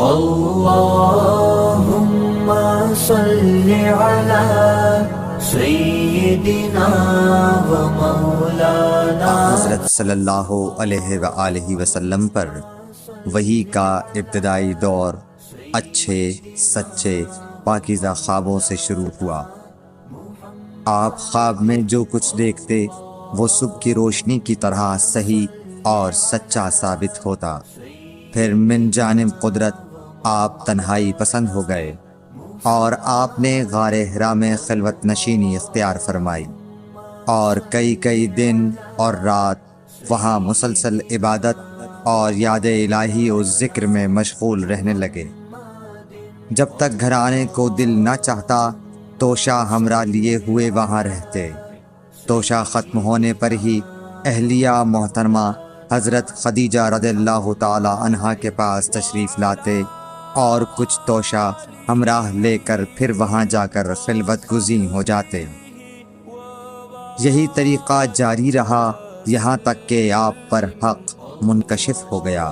اللهم صل على سیدنا و مولانا۔ حضرت صلی اللہ علیہ وآلہ وسلم پر وحی کا ابتدائی دور اچھے سچے پاکیزہ خوابوں سے شروع ہوا۔ آپ خواب میں جو کچھ دیکھتے وہ صبح کی روشنی کی طرح صحیح اور سچا ثابت ہوتا۔ پھر من جانب قدرت آپ تنہائی پسند ہو گئے اور آپ نے غار حرا میں خلوت نشینی اختیار فرمائی اور کئی دن اور رات وہاں مسلسل عبادت اور یاد الہی و ذکر میں مشغول رہنے لگے۔ جب تک گھر آنے کو دل نہ چاہتا توشہ ہمراہ لیے ہوئے وہاں رہتے۔ توشہ ختم ہونے پر ہی اہلیہ محترمہ حضرت خدیجہ رضی اللہ تعالی عنہا کے پاس تشریف لاتے اور کچھ توشہ ہمراہ لے کر پھر وہاں جا کر خلوت گزین ہو جاتے۔ یہی طریقہ جاری رہا یہاں تک کہ آپ پر حق منکشف ہو گیا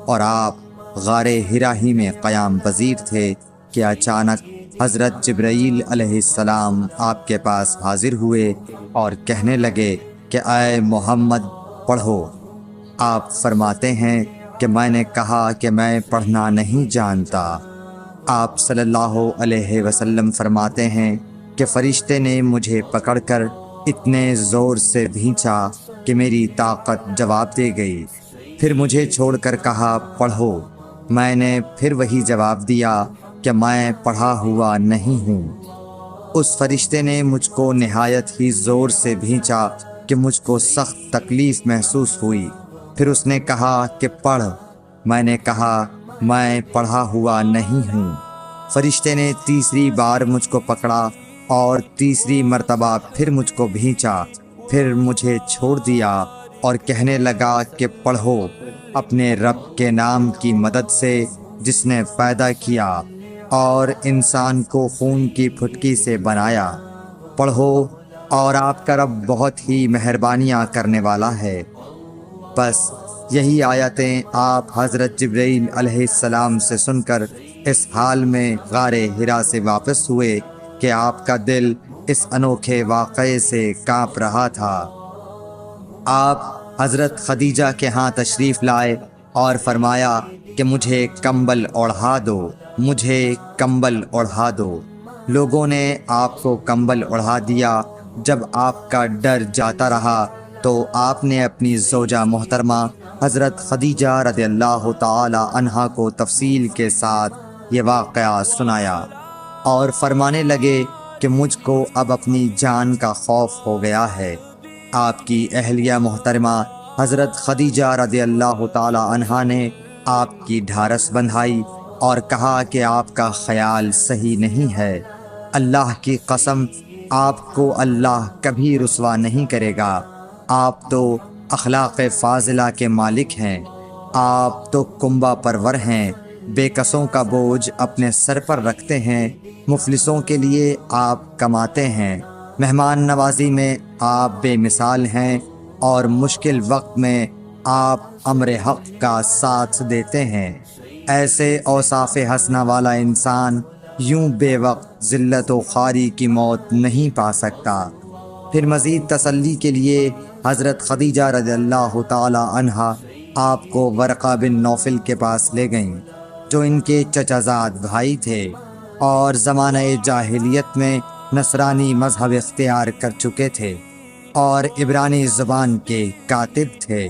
اور آپ غار حرا ہی میں قیام پذیر تھے کہ اچانک حضرت جبرائیل علیہ السلام آپ کے پاس حاضر ہوئے اور کہنے لگے کہ اے محمد پڑھو۔ آپ فرماتے ہیں کہ میں نے کہا کہ میں پڑھنا نہیں جانتا۔ آپ صلی اللہ علیہ وسلم فرماتے ہیں کہ فرشتے نے مجھے پکڑ کر اتنے زور سے بھینچا کہ میری طاقت جواب دے گئی۔ پھر مجھے چھوڑ کر کہا پڑھو۔ میں نے پھر وہی جواب دیا کہ میں پڑھا ہوا نہیں ہوں۔ اس فرشتے نے مجھ کو نہایت ہی زور سے بھینچا کہ مجھ کو سخت تکلیف محسوس ہوئی۔ پھر اس نے کہا کہ پڑھ۔ میں نے کہا میں پڑھا ہوا نہیں ہوں۔ فرشتے نے تیسری بار مجھ کو پکڑا اور تیسری مرتبہ پھر مجھ کو بھینچا، پھر مجھے چھوڑ دیا اور کہنے لگا کہ پڑھو اپنے رب کے نام کی مدد سے جس نے پیدا کیا اور انسان کو خون کی پھٹکی سے بنایا۔ پڑھو اور آپ کا رب بہت ہی مہربانیاں کرنے والا ہے۔ بس یہی آیتیں آپ حضرت جبرائیل علیہ السلام سے سن کر اس حال میں غار حرا سے واپس ہوئے کہ آپ کا دل اس انوکھے واقعے سے کانپ رہا تھا۔ آپ حضرت خدیجہ کے ہاں تشریف لائے اور فرمایا کہ مجھے کمبل اوڑھا دو، مجھے کمبل اوڑھا دو۔ لوگوں نے آپ کو کمبل اوڑھا دیا۔ جب آپ کا ڈر جاتا رہا تو آپ نے اپنی زوجہ محترمہ حضرت خدیجہ رضی اللہ تعالی عنہا کو تفصیل کے ساتھ یہ واقعہ سنایا اور فرمانے لگے کہ مجھ کو اب اپنی جان کا خوف ہو گیا ہے۔ آپ کی اہلیہ محترمہ حضرت خدیجہ رضی اللہ تعالی عنہا نے آپ کی ڈھارس بندھائی اور کہا کہ آپ کا خیال صحیح نہیں ہے۔ اللہ کی قسم آپ کو اللہ کبھی رسوا نہیں کرے گا۔ آپ تو اخلاق فاضلہ کے مالک ہیں، آپ تو کنبہ پرور ہیں، بے کسوں کا بوجھ اپنے سر پر رکھتے ہیں، مفلسوں کے لیے آپ کماتے ہیں، مہمان نوازی میں آپ بے مثال ہیں اور مشکل وقت میں آپ امر حق کا ساتھ دیتے ہیں۔ ایسے اوصاف حسنہ والا انسان یوں بے وقت ذلت و خواری کی موت نہیں پا سکتا۔ پھر مزید تسلی کے لیے حضرت خدیجہ رضی اللہ تعالی عنہا آپ کو ورقہ بن نوفل کے پاس لے گئیں جو ان کے چچا زاد بھائی تھے اور زمانہ جاہلیت میں نصرانی مذہب اختیار کر چکے تھے اور عبرانی زبان کے کاتب تھے۔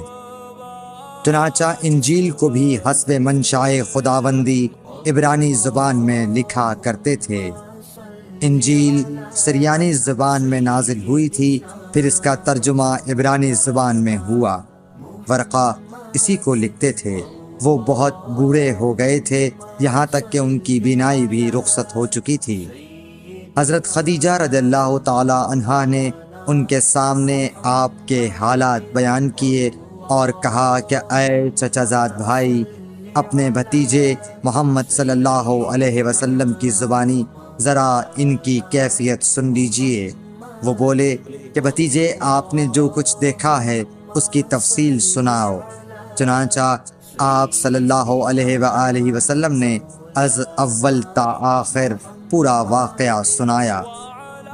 چنانچہ انجیل کو بھی حسب منشائے خداوندی عبرانی زبان میں لکھا کرتے تھے۔ انجیل سریانی زبان میں نازل ہوئی تھی، پھر اس کا ترجمہ عبرانی زبان میں ہوا۔ ورقہ اسی کو لکھتے تھے۔ وہ بہت بوڑھے ہو گئے تھے، یہاں تک کہ ان کی بینائی بھی رخصت ہو چکی تھی۔ حضرت خدیجہ رضی اللہ تعالی عنہا نے ان کے سامنے آپ کے حالات بیان کیے اور کہا کہ اے چچا زاد بھائی، اپنے بھتیجے محمد صلی اللہ علیہ وسلم کی زبانی ذرا ان کی کیفیت سن لیجئے۔ وہ بولے کہ بھتیجے، آپ نے جو کچھ دیکھا ہے اس کی تفصیل سناؤ۔ چنانچہ آپ صلی اللہ علیہ وآلہ وسلم نے از اول تا آخر پورا واقعہ سنایا،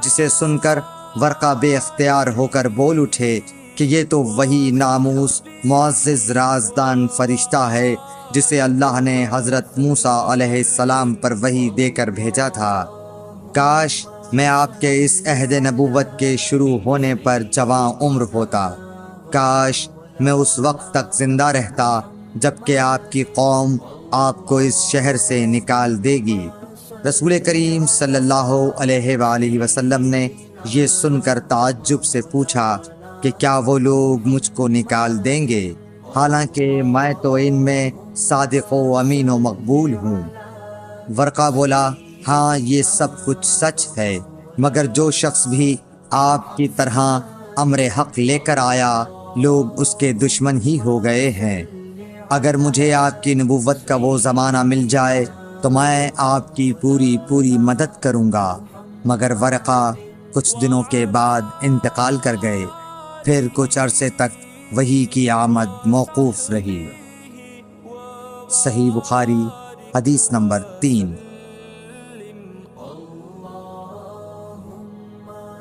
جسے سن کر ورقہ بے اختیار ہو کر بول اٹھے کہ یہ تو وہی ناموس معزز رازدان فرشتہ ہے جسے اللہ نے حضرت موسیٰ علیہ السلام پر وحی دے کر بھیجا تھا۔ کاش میں آپ کے اس عہد نبوت کے شروع ہونے پر جواں عمر ہوتا، کاش میں اس وقت تک زندہ رہتا جب کہ آپ کی قوم آپ کو اس شہر سے نکال دے گی۔ رسول کریم صلی اللہ علیہ وآلہ وسلم نے یہ سن کر تعجب سے پوچھا کہ کیا وہ لوگ مجھ کو نکال دیں گے، حالانکہ میں تو ان میں صادق و امین و مقبول ہوں۔ ورقہ بولا، ہاں یہ سب کچھ سچ ہے، مگر جو شخص بھی آپ کی طرح امر حق لے کر آیا لوگ اس کے دشمن ہی ہو گئے ہیں۔ اگر مجھے آپ کی نبوت کا وہ زمانہ مل جائے تو میں آپ کی پوری مدد کروں گا، مگر ورقہ کچھ دنوں کے بعد انتقال کر گئے، پھر کچھ عرصے تک وحی کی آمد موقوف رہی۔ صحیح بخاری حدیث نمبر 3۔